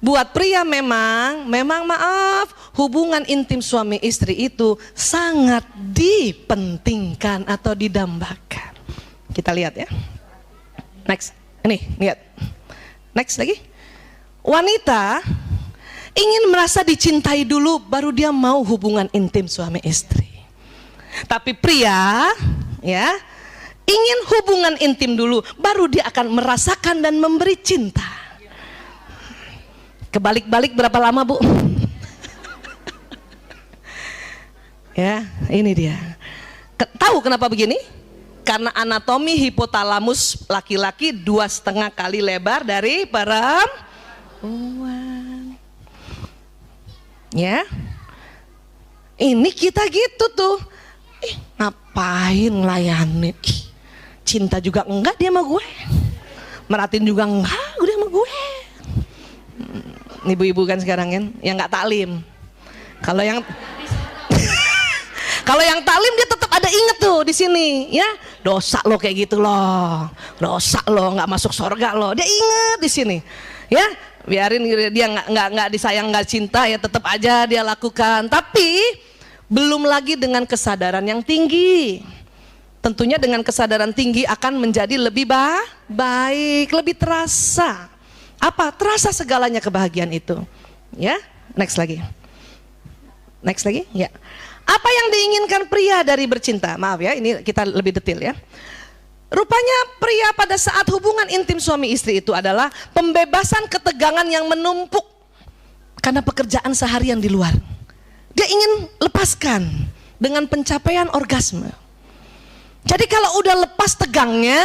Buat pria memang maaf, hubungan intim suami istri itu sangat dipentingkan atau didambakan. Kita lihat ya. Next, ini lihat. Next lagi. Wanita ingin merasa dicintai dulu baru dia mau hubungan intim suami istri. Tapi pria ya ingin hubungan intim dulu baru dia akan merasakan dan memberi cinta. Kebalik-balik berapa lama, Bu? Ya, ini dia. Tahu kenapa begini? Karena anatomi hipotalamus laki-laki 2,5 kali lebar dari perempuan. Ya, ini kita gitu tuh. Ngapain ngelayanin? Cinta juga enggak dia sama gue. Merhatiin juga enggak dia sama gue. Ibu-ibu kan sekarang kan yang nggak taklim. Kalau yang kalau yang taklim dia tetap ada inget tuh di sini ya, dosa lo kayak gitu loh, dosa lo nggak masuk surga lo, dia inget di sini ya. Biarin dia nggak disayang nggak cinta ya, tetap aja dia lakukan, tapi belum lagi dengan kesadaran yang tinggi. Tentunya dengan kesadaran tinggi akan menjadi lebih baik, lebih terasa. Apa? Terasa segalanya kebahagiaan itu. Ya, next lagi. Next lagi, ya. Apa yang diinginkan pria dari bercinta? Maaf ya, ini kita lebih detail ya. Rupanya pria pada saat hubungan intim suami istri itu adalah pembebasan ketegangan yang menumpuk karena pekerjaan seharian di luar. Dia ingin lepaskan dengan pencapaian orgasme. Jadi kalau udah lepas tegangnya,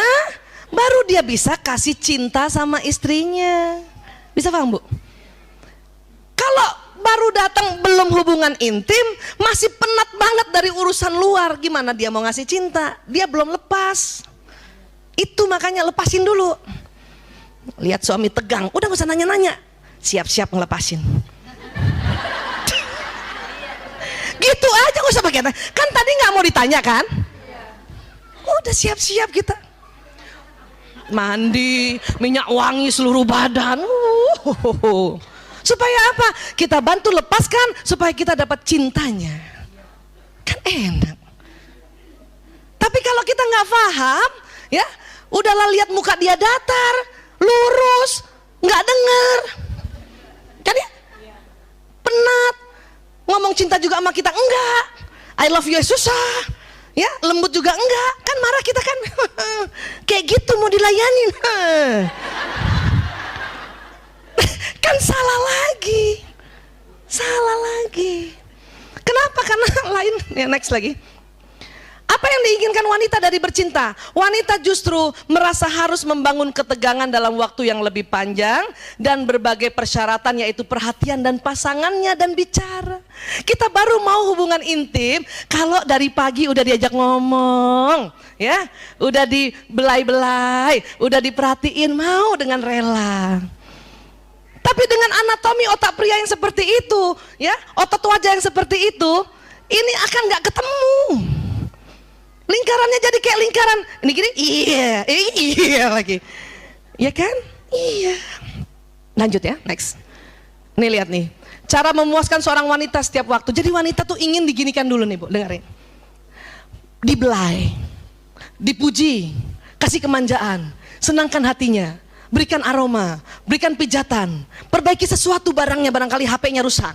baru dia bisa kasih cinta sama istrinya. Bisa paham, Bu? Kalau baru datang belum hubungan intim, masih penat banget dari urusan luar, gimana dia mau ngasih cinta? Dia belum lepas. Itu makanya lepasin dulu. Lihat suami tegang, udah gak usah nanya-nanya, siap-siap ngelepasin. Gitu aja, gak usah pakai tanya. Kan tadi gak mau ditanya kan? Udah siap-siap kita. Mandi, minyak wangi seluruh badan. Supaya apa? Kita bantu lepaskan supaya kita dapat cintanya. Kan enak. Tapi kalau kita nggak paham, ya, udahlah lihat muka dia datar, lurus, nggak denger. Kan ya? Penat. Ngomong cinta juga sama kita enggak. I love you susah. Ya, lembut juga enggak, kan marah kita kan. Kayak gitu mau dilayanin. Kan salah lagi. Salah lagi. Kenapa? Karena lain. Ya, next lagi. Apa yang diinginkan wanita dari bercinta? Wanita justru merasa harus membangun ketegangan dalam waktu yang lebih panjang dan berbagai persyaratan, yaitu perhatian dan pasangannya dan bicara. Kita baru mau hubungan intim kalau dari pagi udah diajak ngomong, ya, udah dibelai-belai, udah diperhatiin, mau dengan rela. Tapi dengan anatomi otak pria yang seperti itu, ya, otot wajah yang seperti itu, ini akan nggak ketemu. Lingkarannya jadi kayak lingkaran ini gini, iya lagi, ya kan? Iya. Lanjut ya, next. Nih lihat nih, cara memuaskan seorang wanita setiap waktu. Jadi wanita tuh ingin diginikan dulu nih, Bu, dengerin. Dibelai, dipuji, kasih kemanjaan, senangkan hatinya, berikan aroma, berikan pijatan, perbaiki sesuatu barangnya, barangkali HP-nya rusak.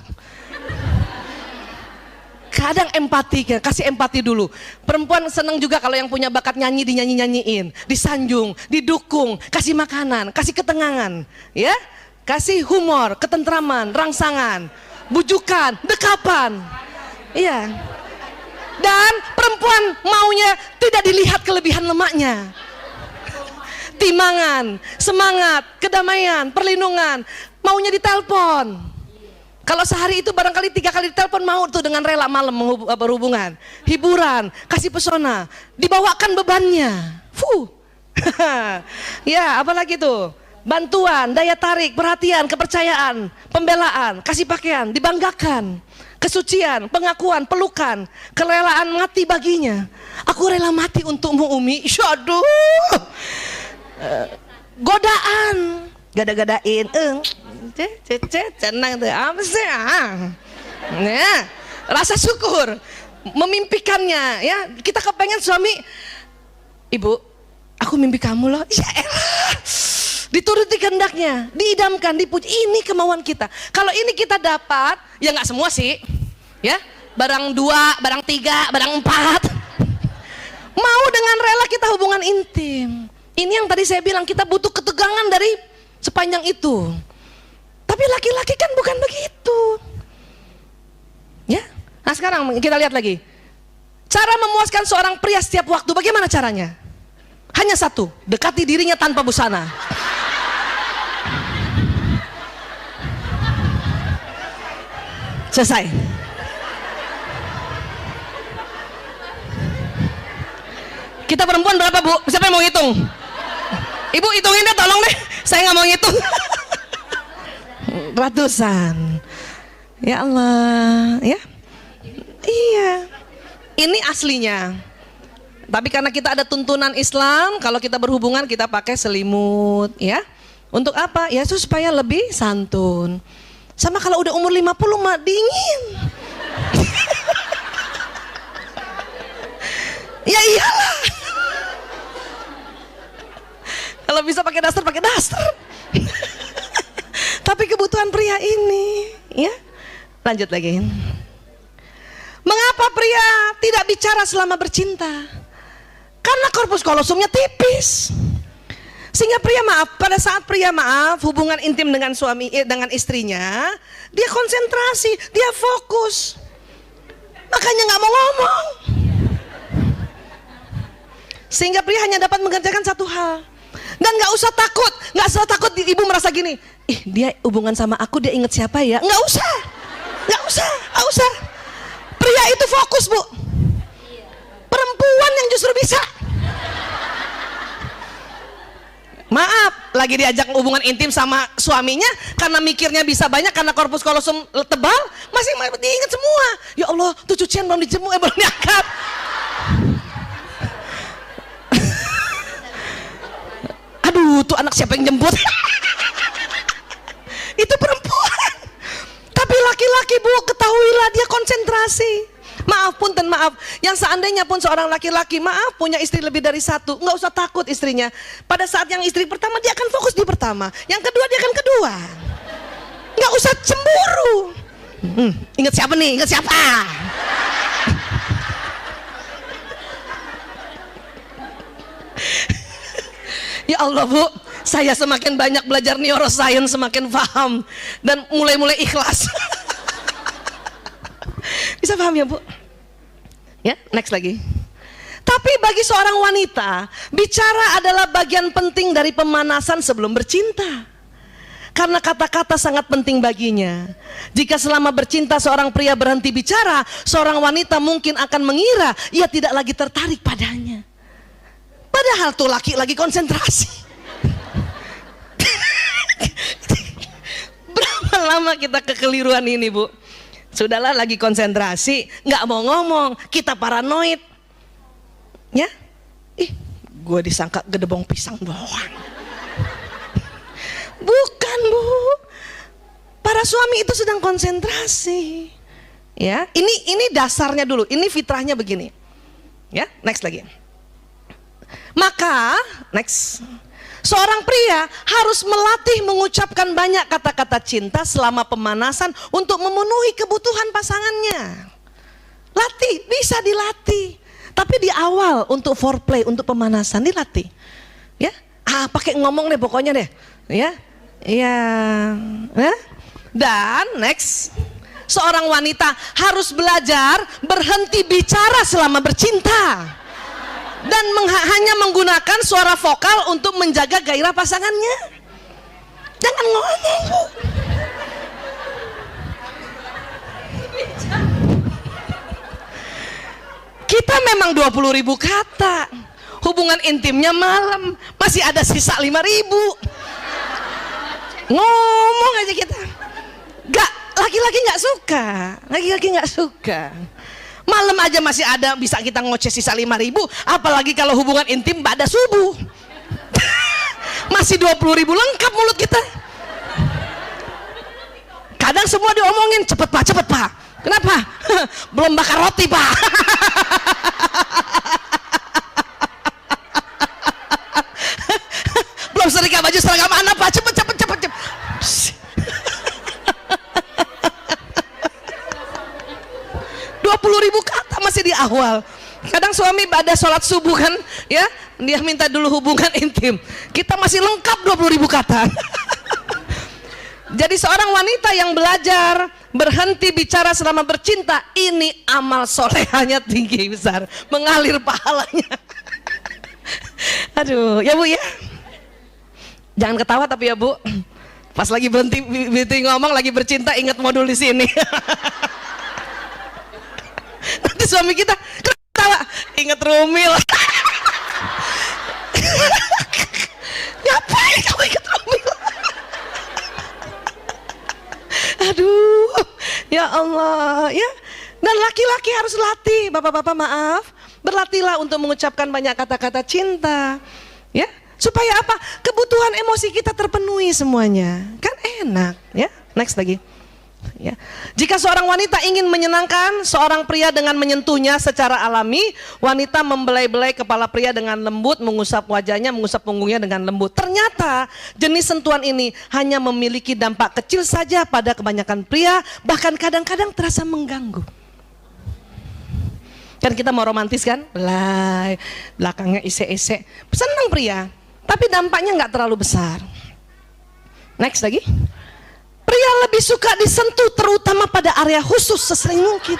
Kadang empati, kasih empati dulu. Perempuan senang juga kalau yang punya bakat nyanyi dinyanyi-nyanyiin, disanjung, didukung, kasih makanan, kasih ketenangan, ya, kasih humor, ketentraman, rangsangan, bujukan, dekapan, iya. Dan perempuan maunya tidak dilihat kelebihan lemaknya. Timangan, semangat, kedamaian, perlindungan, maunya ditelepon. Kalau sehari itu barangkali 3 kali ditelepon, mau tuh dengan rela malam berhubungan, hiburan, kasih pesona, dibawakan bebannya. Ya, apalagi tuh? Bantuan, daya tarik, perhatian, kepercayaan, pembelaan, kasih pakaian, dibanggakan, kesucian, pengakuan, pelukan, kerelaan mati baginya. Aku rela mati untukmu Umi. Aduh, godaan, gada-gadain, senang tuh, apa sih? Ya, rasa syukur, memimpikannya, ya. Kita kepengen suami, Ibu, aku mimpi kamu loh. Ya elah, dituruti kehendaknya, diidamkan, dipuji. Ini kemauan kita. Kalau ini kita dapat, ya nggak semua sih, ya. Barang 2, barang 3, barang 4. Mau dengan rela kita hubungan intim. Ini yang tadi saya bilang, kita butuh ketegangan dari sepanjang itu. Tapi laki-laki kan bukan begitu. Ya. Nah sekarang kita lihat lagi. Cara memuaskan seorang pria setiap waktu, bagaimana caranya? Hanya satu, dekati dirinya tanpa busana. Selesai. Kita perempuan berapa Bu? Siapa yang mau hitung? Ibu hitungin deh, tolong deh. Saya nggak mau ngitung. Ratusan. Ya Allah, ya. Iya. Ini aslinya. Tapi karena kita ada tuntunan Islam, kalau kita berhubungan kita pakai selimut, ya. Untuk apa? Ya supaya lebih santun. Sama kalau udah umur 50 mah dingin. Ya iyalah. Kalau bisa pakai daster, pakai daster. Tapi kebutuhan pria ini, ya. Lanjut lagi. Mengapa pria tidak bicara selama bercinta? Karena korpus kolosumnya tipis. Sehingga pria pada saat pria hubungan intim dengan dengan istrinya, dia konsentrasi, dia fokus. Makanya nggak mau ngomong. Sehingga pria hanya dapat mengerjakan satu hal. Dan nggak usah takut ibu merasa gini, dia hubungan sama aku, dia inget siapa ya? Nggak usah. Pria itu fokus Bu. Perempuan yang justru bisa. Maaf, lagi diajak hubungan intim sama suaminya, karena mikirnya bisa banyak, karena korpus kolosum tebal, masih diingat semua. Ya Allah, tuh cucian belum dijemur, belum diangkat. Aduh, tuh anak siapa yang jemput? Itu perempuan. Tapi laki-laki Bu, ketahuilah dia konsentrasi. Maaf punten, maaf. Yang seandainya pun seorang laki-laki, maaf, punya istri lebih dari satu, nggak usah takut istrinya. Pada saat yang istri pertama, dia akan fokus di pertama. Yang kedua, dia akan kedua. Nggak usah cemburu. Ingat siapa nih? Ingat siapa? Ya Allah Bu, saya semakin banyak belajar neuroscience, semakin paham dan mulai ikhlas. Bisa paham ya Bu? Ya, next lagi. Tapi bagi seorang wanita, bicara adalah bagian penting dari pemanasan sebelum bercinta. Karena kata-kata sangat penting baginya. Jika selama bercinta seorang pria berhenti bicara, seorang wanita mungkin akan mengira ia tidak lagi tertarik padanya. Padahal tuh laki lagi konsentrasi. Berapa lama kita kekeliruan ini Bu? Sudahlah lagi konsentrasi, nggak mau ngomong, kita paranoid. Ya? Gue disangka gedebong pisang doang. Bukan Bu. Para suami itu sedang konsentrasi. Ya, ini dasarnya dulu, ini fitrahnya begini. Ya, next lagi. Maka, next, seorang pria harus melatih mengucapkan banyak kata-kata cinta selama pemanasan untuk memenuhi kebutuhan pasangannya. Latih, bisa dilatih. Tapi di awal untuk foreplay, untuk pemanasan dilatih. Ya, pakai ngomong deh pokoknya deh. Ya, dan next, seorang wanita harus belajar berhenti bicara selama bercinta. Dan hanya menggunakan suara vokal untuk menjaga gairah pasangannya. Jangan ngomong Bu. Kita memang 20.000 kata. Hubungan intimnya malam, masih ada sisa 5.000. Ngomong aja kita. Gak, laki-laki nggak suka, laki-laki nggak suka. Malam aja masih ada bisa kita ngoceh sisa 5.000, apalagi kalau hubungan intim pada subuh. Masih 20.000 lengkap mulut kita. Kadang semua diomongin, cepet pak. Kenapa? Belum bakar roti pak. Belum setrika baju seragam anak pak, cepet. 20.000 kata masih di awal. Kadang suami pada sholat subuh kan, ya dia minta dulu hubungan intim. Kita masih lengkap 20.000 kata. Jadi seorang wanita yang belajar berhenti bicara selama bercinta, ini amal solehanya tinggi besar, mengalir pahalanya. Aduh, ya Bu ya. Jangan ketawa tapi ya Bu. Pas lagi berhenti ngomong, lagi bercinta, ingat modul di sini. Nanti suami kita ketawa, ingat Rumil. Ngapain kamu ingat Rumil? Aduh, ya Allah ya. Dan laki-laki harus latih, bapak-bapak maaf, berlatihlah untuk mengucapkan banyak kata-kata cinta, ya, supaya apa? Kebutuhan emosi kita terpenuhi semuanya, kan enak, ya. Next lagi. Ya. Jika seorang wanita ingin menyenangkan seorang pria dengan menyentuhnya secara alami, wanita membelai-belai kepala pria dengan lembut, mengusap wajahnya, mengusap punggungnya dengan lembut. Ternyata jenis sentuhan ini hanya memiliki dampak kecil saja pada kebanyakan pria, bahkan kadang-kadang terasa mengganggu. Kan kita mau romantis kan, belai, belakangnya isek-isek, senang pria, tapi dampaknya nggak terlalu besar. Next lagi. Pria lebih suka disentuh terutama pada area khusus sesering mungkin.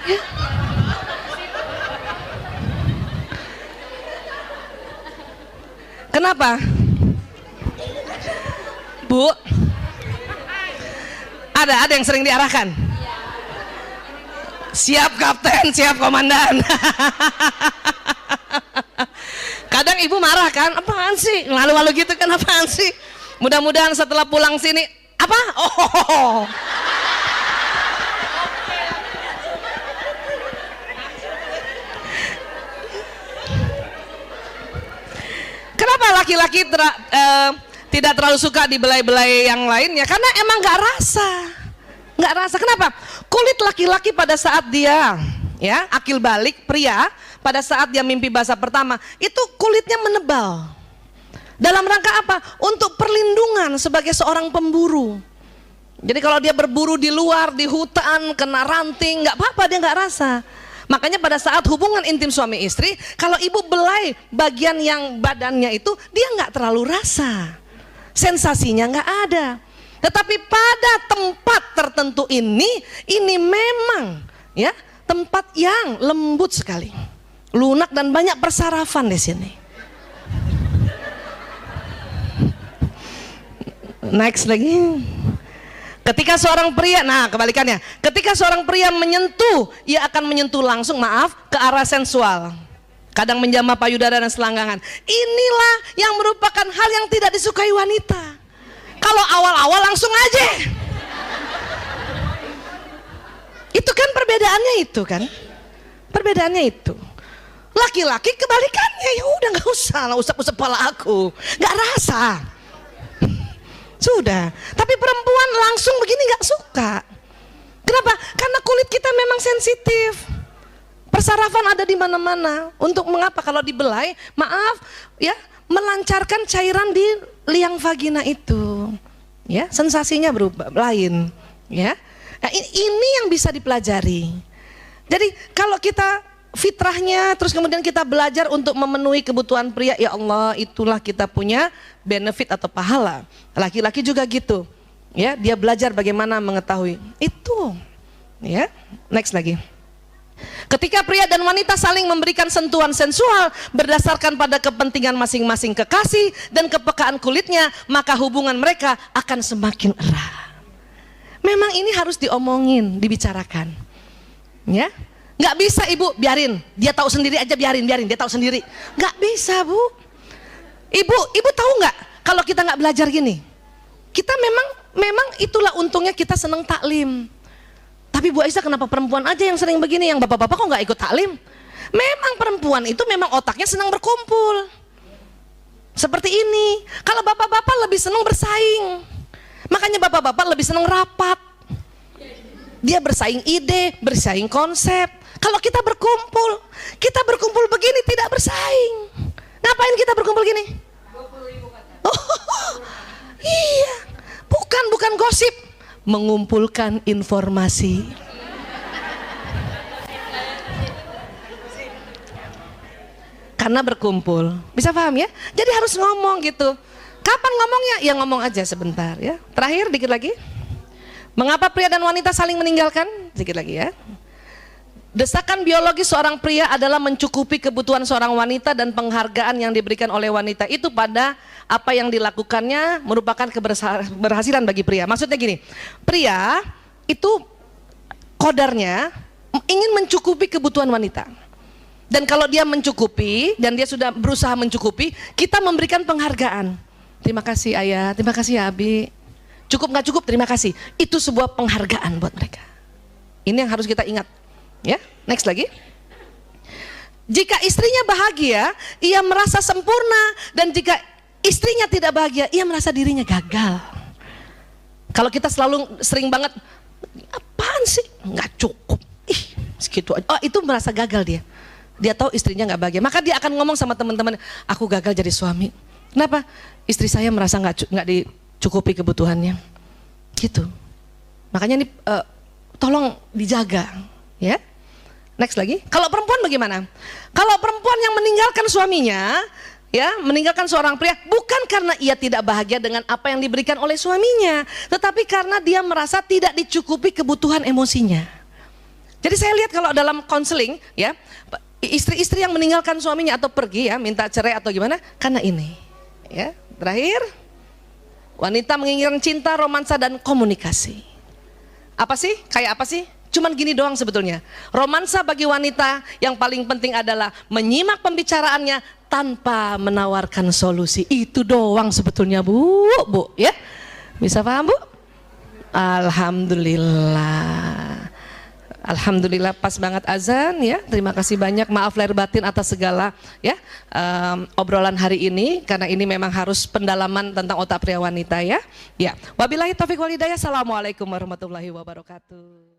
Ya. Kenapa? Bu, ada yang sering diarahkan. Siap kapten, siap komandan. Kadang ibu marah kan, apaan sih, malu-malu gitu kan, apaan sih. Mudah-mudahan setelah pulang sini, apa? Oh. Kenapa laki-laki tidak terlalu suka dibelai-belai yang lainnya? Karena emang nggak rasa. Kenapa? Kulit laki-laki pada saat dia, ya, akil balik pria. Pada saat dia mimpi basah pertama, itu kulitnya menebal. Dalam rangka apa? Untuk perlindungan sebagai seorang pemburu. Jadi kalau dia berburu di luar, di hutan, kena ranting, nggak apa-apa, dia nggak rasa. Makanya pada saat hubungan intim suami istri, kalau ibu belai bagian yang badannya itu, dia nggak terlalu rasa. Sensasinya nggak ada. Tetapi pada tempat tertentu ini memang ya tempat yang lembut sekali. Lunak dan banyak persarafan di sini. Next lagi. Ketika seorang pria, nah kebalikannya, ketika seorang pria menyentuh, ia akan menyentuh langsung, ke arah sensual. Kadang menjamah payudara dan selangkangan. Inilah yang merupakan hal yang tidak disukai wanita. Kalau awal-awal langsung aja. Itu kan perbedaannya itu kan. Perbedaannya itu. Laki-laki kebalikannya, ya udah nggak usah lah usap-usap kepala aku, nggak rasa. Sudah. Tapi perempuan langsung begini nggak suka. Kenapa? Karena kulit kita memang sensitif. Persarafan ada di mana-mana. Untuk mengapa kalau dibelai, ya, melancarkan cairan di liang vagina itu. Ya, sensasinya berubah lain. Ya. Nah, ini yang bisa dipelajari. Jadi kalau kita fitrahnya, terus kemudian kita belajar untuk memenuhi kebutuhan pria, ya Allah, itulah kita punya benefit atau pahala. Laki-laki juga gitu, ya, dia belajar bagaimana mengetahui itu, ya. Next lagi. Ketika pria dan wanita saling memberikan sentuhan sensual berdasarkan pada kepentingan masing-masing kekasih dan kepekaan kulitnya, maka hubungan mereka akan semakin erat. Memang ini harus diomongin, dibicarakan, ya. Nggak bisa ibu, biarin, dia tahu sendiri aja, biarin, dia tahu sendiri. Nggak bisa Bu. Ibu tahu nggak kalau kita nggak belajar gini, kita memang itulah untungnya kita senang taklim. Tapi Bu Aisyah, kenapa perempuan aja yang sering begini, yang bapak-bapak kok nggak ikut taklim? Memang perempuan itu memang otaknya senang berkumpul. Seperti ini. Kalau bapak-bapak lebih senang bersaing. Makanya bapak-bapak lebih senang rapat. Dia bersaing ide, bersaing konsep. Kalau kita berkumpul begini tidak bersaing. Ngapain kita berkumpul gini? 20.000 kata. Oh, iya, bukan gosip, mengumpulkan informasi. Karena berkumpul, bisa paham ya? Jadi harus ngomong gitu. Kapan ngomongnya? Ya ngomong aja sebentar ya. Terakhir dikit lagi. Mengapa pria dan wanita saling meninggalkan? Sedikit lagi ya. Desakan biologis seorang pria adalah mencukupi kebutuhan seorang wanita dan penghargaan yang diberikan oleh wanita itu pada apa yang dilakukannya merupakan keberhasilan bagi pria. Maksudnya gini, pria itu kodarnya ingin mencukupi kebutuhan wanita. Dan kalau dia mencukupi dan dia sudah berusaha mencukupi, kita memberikan penghargaan. Terima kasih ayah, terima kasih ya Abi. Cukup nggak cukup, terima kasih. Itu sebuah penghargaan buat mereka. Ini yang harus kita ingat. Ya, next lagi. Jika istrinya bahagia, ia merasa sempurna, dan jika istrinya tidak bahagia, ia merasa dirinya gagal. Kalau kita sering banget, apaan sih? Nggak cukup. Ih, segitu aja. Oh, itu merasa gagal dia. Dia tahu istrinya nggak bahagia, maka dia akan ngomong sama teman-teman, aku gagal jadi suami. Kenapa? Istri saya merasa nggak dicukupi kebutuhannya. Gitu. Makanya ini tolong dijaga, ya. Next lagi. Kalau perempuan bagaimana? Kalau perempuan yang meninggalkan suaminya, ya, meninggalkan seorang pria bukan karena ia tidak bahagia dengan apa yang diberikan oleh suaminya, tetapi karena dia merasa tidak dicukupi kebutuhan emosinya. Jadi saya lihat kalau dalam konseling, ya, istri-istri yang meninggalkan suaminya atau pergi, ya, minta cerai atau gimana, karena ini. Ya, terakhir, wanita menginginkan cinta, romansa dan komunikasi. Apa sih? Kayak apa sih? Cuman gini doang sebetulnya. Romansa bagi wanita yang paling penting adalah menyimak pembicaraannya tanpa menawarkan solusi. Itu doang sebetulnya Bu, ya. Bisa paham Bu? Alhamdulillah. Alhamdulillah pas banget azan ya. Terima kasih banyak, maaf lahir batin atas segala ya obrolan hari ini, karena ini memang harus pendalaman tentang otak pria wanita ya. Ya. Wabillahi taufik wal hidayah. Assalamualaikum warahmatullahi wabarakatuh.